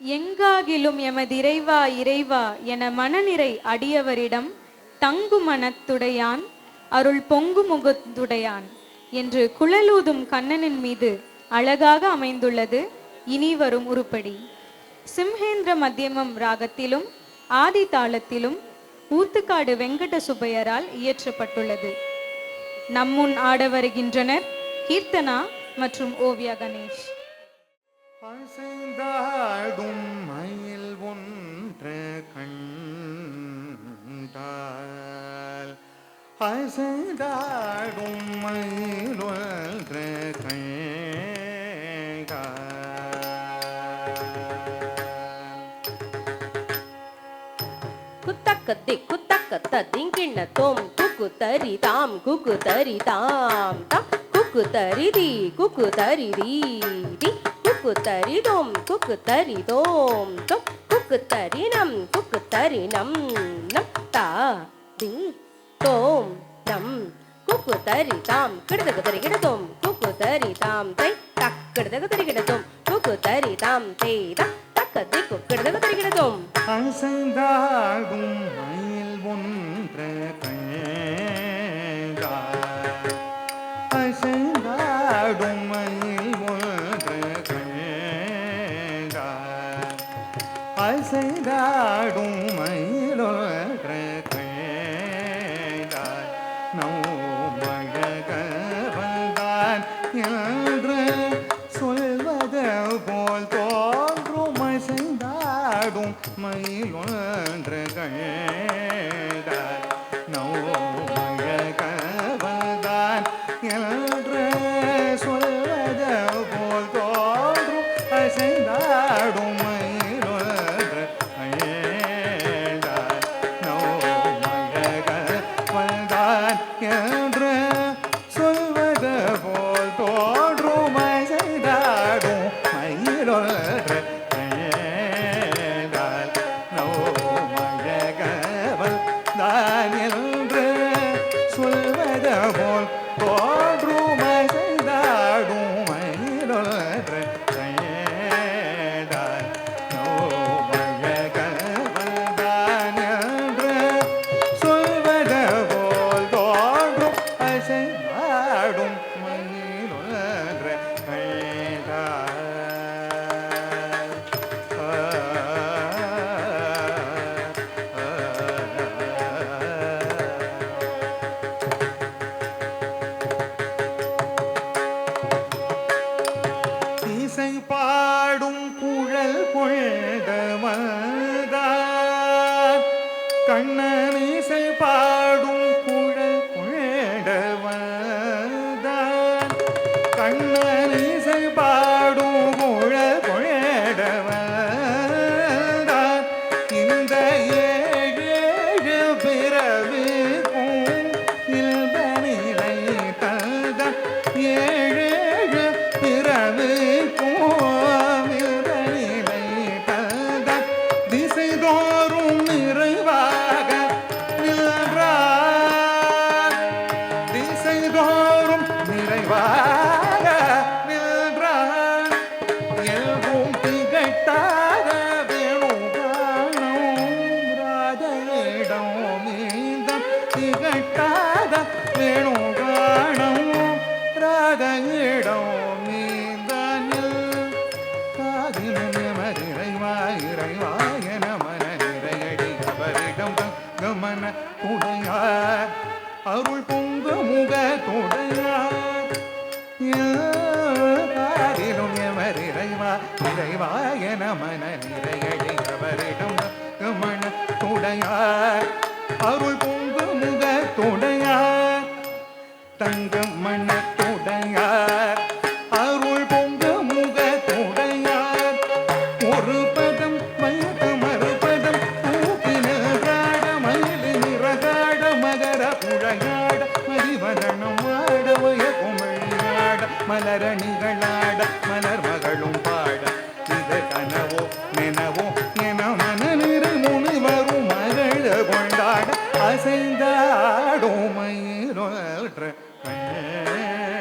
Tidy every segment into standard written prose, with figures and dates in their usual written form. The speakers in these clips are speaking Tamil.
எங்காகிலும் எமதிறைவா இறைவா என மனநிறை அடியவரிடம் தங்கு மனத்துடையான் அருள் பொங்கு முகத்துடையான் என்று குழலூதும் கண்ணனின் மீது அழகாக அமைந்துள்ளது இனி வரும் உருப்படி. சிம்ஹேந்திர மத்தியமம் ராகத்திலும் ஆதி தாளத்திலும் ஊத்துக்காடு வெங்கட சுப்பையரால் இயற்றப்பட்டுள்ளது. நம்முன் ஆட வருகின்றனர் கீர்த்தனா மற்றும் ஓவியா கணேஷ். அசைந்தாடும் மயில் ஒன்று கண்டால், அசைந்தாடும் மயில் ஒன்று குத்தக்கத்தி குத்தக்கத்த திங்கிண்ண தோம் குக்கு தரி தாம் குக்கு தரி தாம் தாம் குக்கு தரி தி குக்கு தரி தி தி குக்கு தரி தோம் குக்கு தரி தோம் தோம் குக்கு தரி நம் குக்கு தரி நம் நம் தா தி தோம் நம் குக்கு தரி தாம் கிடதக தரி கிடதோம் குக்கு தரி தாம் தை தக் கிடதக தரி கிடதோம் குக்கு தரி தாம் தை தக் தக்கதி குக்கிடதக தரி கிடதோம். அசைந்தாடும் மயில் ஒன்று கண்டால், அசைந்தாடும் மயில் ஒன்று கண்டால், அசைந்தாடும் மயில் ஒன்று கண்டால், நோமழகவந்தான் என்று சொல்வது போல் தோன்றும். அசைந்தாடும் மயில் ஒன்று கண்டால், நோமழகவந்தான் என்று சொல்வது போல் தோன்றும். அசைந்தாடும் மயில் ஒன்று கண்டால், நோமழகவந்தான் என்று சொல்வது போல் தோன்றும். அசைந்தாடும் மயில் ஒன்று கண்டால், நோமழகவந்தான் என்று சொல்வது போல் தோன்றும். அசைந்தாடும் மயில் ஒன்று கண்டால், நோமழகவந்தான் என்று சொல்வது போல் தோன்றும். அசைந்தாடும் மயில் ஒன்று கண்டால். இசை பாடும் குழல் கொண்டவன்தான், கண்ணன் இசை பாடும் குழல் கொண்டவன்தான், கண்ணன் இசை பாடும் குழல் கொண்டவன்தான். இந்த ஏழு பிறவிக்கும் இல்ப நிலை தந்தான், ஏழு பிறவிக்கும் இல்ப நிலை தந்தான். திசைதோறும் நிறைவாக நின்றான், திசைதோறும் நிறைவாக நின்றான். எல்வும் திகட்டாத வேணுகானம் ராதையிடம் மீதம், திகட்டாத வேணுகானம் ராதையிடம் மீதனில். காதிலும் எமதிறைவா இறைவா என மன நிறையடி அவரிடம் கமன துடையார், அருள் பொங்க முக துடையார். காதிலும் எமரிறைவா இறைவா என மன நிறையடி அவரிடம் கமன துடையார், அருள் பொங்க முக துடையார். தங்க மன துடையார், அருள் பொங்க முக துடையார். ஒரு பதம் மயக்க மறுபதம் தூக்கின காட மயிலி நிறகாட மகர புழையாட மதிவதனம் ஆட வய குமழியாட மலரணிகளாட மலர் மகளும் பாட. இது கனவோ நினவோ என மன நிறை முனிவரும் மகள் கொண்டாட. அசைந்தாடும் மயில் ஒன்று கண்டால்,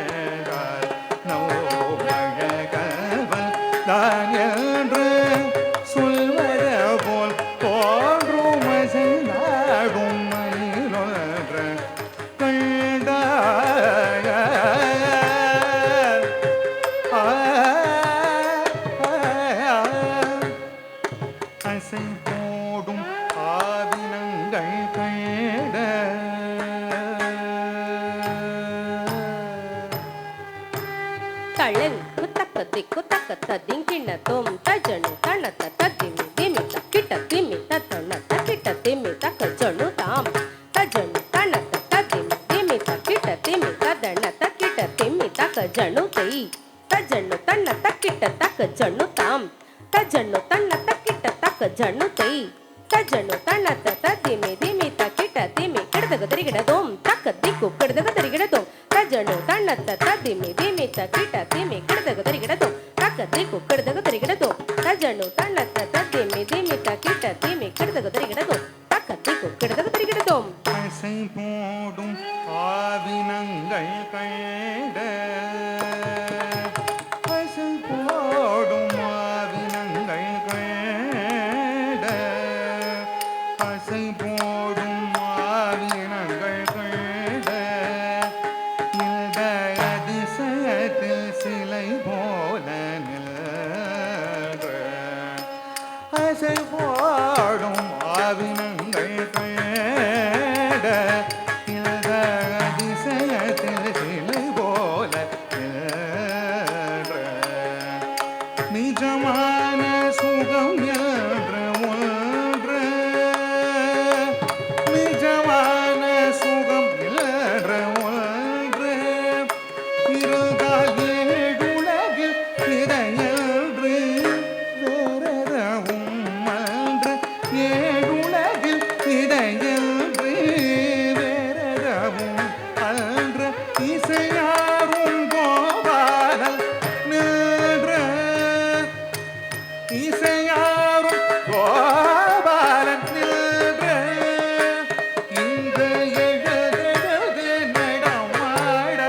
அசை போடும் ஆவினங்கள் கண்ட தளங் குத்தக்க திக்குத்தக்க ததிங்கின தோம் தஜனு தனத்த ததிமி திமி தக்கிட்ட திமி தத்தன தக்கிட்ட திமி தக்க ஜனு தாம் தஜனு தனத்த ததிமி திமி தக்கிட்ட திமி ததன தக்கிட்ட திமி தக்க ஜனு தெய் தஜனு தன்ன தக்கிட்ட தக்க ஜனு தாம் தஜனு தன்ன தக்கிட்ட தக்க ஜனு தெய் தஜனு தனத்த ததிமி திமி தக்கிட்ட திமி கிடதக திரிகிடதோம் தக்க திக்கு கிடதக திரிகிடதோம் தஜனு தன்னத்த ததிமி திமி தக்கிட்ட திமி கிடதக திரிகிடதோம் தக்க திக்கு கிடதக திரிகிடதோம் தஜனு தன்னத்த ததிமி திமி தக்கிட்ட திமி கிடதக திரிகிடதோம் தக்க திக்கு கிடதக திரிகிடதோம் அசை போடும் ஆவினங்கள் கண்ட அசை போடும் ஆவினங்கள் கண்ட அசை போடும் ஆவினங்கள் கண்ட இந்த அதிசயத்தில் சிலை போல நின்ற அசை போடும் ஆவினங்கள் கண்ட இந்த அதிசயத்தில் சிலை போல நின்ற நிஜமான சுகம் என்ற ஒன்று நிஜமான சுகம் என்ற ஒன்று இருந்தால் ஏழுலகில் இதையன்று வேறெதவும் அன்று ஏழுலகில் இதையன்று வேறெதவும் அன்று இசையாரும் கோபாலன் நின்ற இசையாரும் கோபாலன் நின்ற இந்த எழுதெழுது நடமாட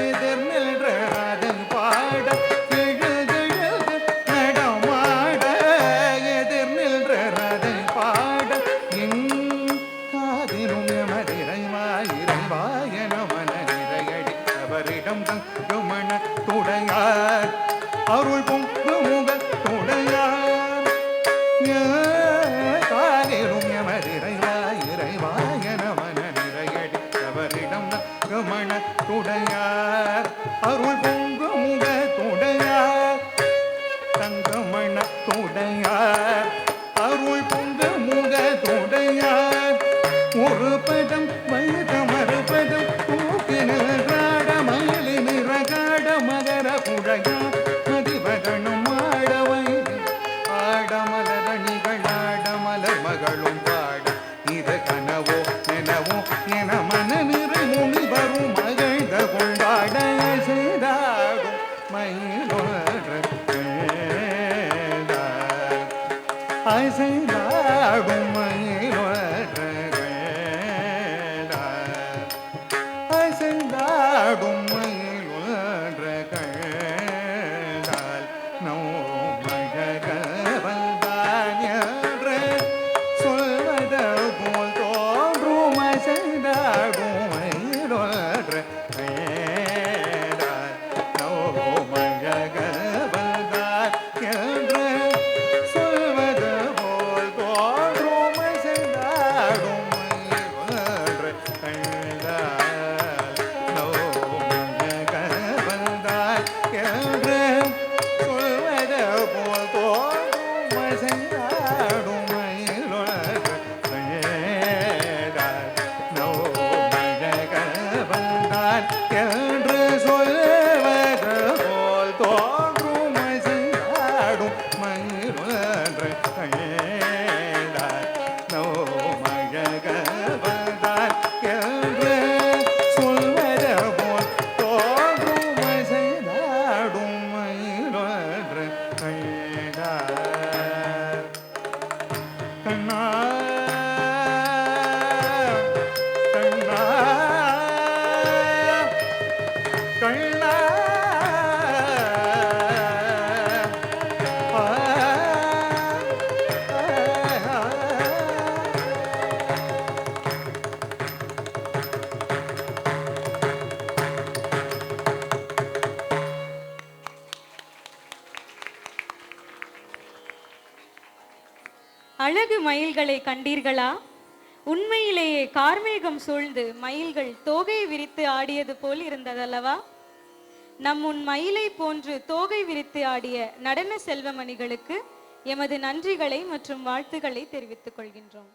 எதிர் நின்ற அதன் பாட எழுதெழுது நடமாட எதிர் நின்ற அதன் பாட என் காதிலும் எமதிரைவாயிரைவாய நமன நிறையடி அவரிடம் தங்குமண துடையார் அருள் பொங்கு முக துடையார் காதிலும் எமதிரைவாயிரைவாய நமன நிறையடி அவரிடம் தங்குமண துடையார் அருள் பொங்கு முக துடையார் தங்கமண துடையார் அருள் பொங்கு முக துடையார் ஒரு பதம் வைத மறுபதம் தூக்கி நின்றாட மயிலி நிறகாட மகர குழையா மதிவதனும் ஆட வைது ஆடமலரணிகள் ஆடமலர் மகளும் பாட இது கனவோ நினவோ என மன நிறை முனி வரும் மகிழ்ந்த கொண்டாட செய்தாடும் மயிலோர அசைந்தாடும் மயிலோர அசைந்தாடும் மயிலோர கண்டால் நோமழகவல்தான் என்று சொல்வது போல் தோன்றும் அசைந்தாடும் மயிலோர கண்டால் நோமழகவல்தான் என்று சொல்வது போல் தோன்றும் அசைந்தாடும் மயிலோர கண்டால் நோமழகவல்தான் என்று சொல்வது போல் தோன்றும் அசைந்தாடும் மயிலோர கண்டால் நோமழகவல்தான் என்று சொல்வது போல் தோன்றும் அசைந்தாடும் மயிலோர கண்டால் நோமழகவல்தான் என்று சொல்வது போல் தோன்றும் அசைந்தாடும் மயிலோர கண்டால் கண்ணா கண்ணா கண்ணா ஆ அழகு மயில்களை கண்டீர்களா? உண்மையிலேயே கார்மேகம் சூழ்ந்து மயில்கள் தோகை விரித்து ஆடியது போல் இருந்ததல்லவா? உன் மயிலை போன்று தோகை விரித்து ஆடிய நடன செல்வமணிகளுக்கு எமது நன்றிகளை மற்றும் வாழ்த்துக்களை தெரிவித்துக் கொள்கின்றோம்.